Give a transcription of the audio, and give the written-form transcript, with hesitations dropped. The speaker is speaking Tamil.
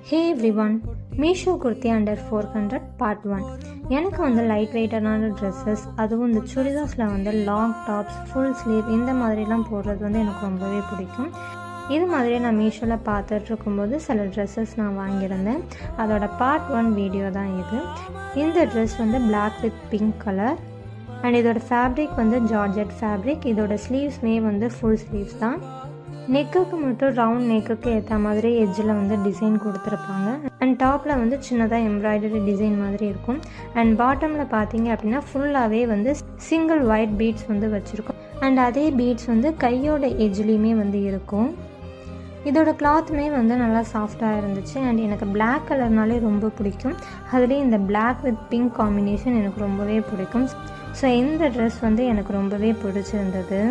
Hey everyone, Meesho kurti under 400 part 1. எனக்கு வந்து லைட் வெயிட்டான ட்ரெஸ்ஸஸ், அதுவும் இந்த சுடிதாஸில் வந்து லாங் டாப்ஸ், ஃபுல் ஸ்லீவ் இந்த மாதிரிலாம் போடுறது வந்து எனக்கு ரொம்பவே பிடிக்கும். இது மாதிரி நான் மீஷோவில் பார்த்துட்டு இருக்கும்போது சில ட்ரெஸ்ஸஸ் நான் வாங்கியிருந்தேன். அதோட பார்ட் 1 வீடியோ தான் இது. இந்த ட்ரெஸ் வந்து black with pink colour and இதோட ஃபேப்ரிக் வந்து ஜார்ஜெட் ஃபேப்ரிக். இதோட ஸ்லீவ்ஸ்மே வந்து ஃபுல் ஸ்லீவ்ஸ் தான். நெக்குக்கு மட்டும் ரவுண்ட் நெக்குக்கு ஏற்ற மாதிரி எட்ஜில் வந்து டிசைன் கொடுத்துருப்பாங்க. அண்ட் டாப்பில் வந்து சின்னதாக எம்ப்ராய்டரி டிசைன் மாதிரி இருக்கும். அண்ட் பாட்டமில் பார்த்தீங்க அப்படின்னா ஃபுல்லாகவே வந்து சிங்கிள் ஒயிட் பீட்ஸ் வந்து வச்சுருக்கோம். அண்ட் அதே பீட்ஸ் வந்து கையோட எட்ஜ்லேயுமே வந்து இருக்கும். இதோட கிளாத்துமே வந்து நல்லா சாஃப்டாக இருந்துச்சு. அண்ட் எனக்கு பிளாக் கலர்னாலே ரொம்ப பிடிக்கும். அதுலேயும் இந்த பிளாக் வித் பிங்க் காம்பினேஷன் எனக்கு ரொம்பவே பிடிக்கும். ஸோ இந்த ட்ரெஸ் வந்து எனக்கு ரொம்பவே பிடிச்சிருந்தது.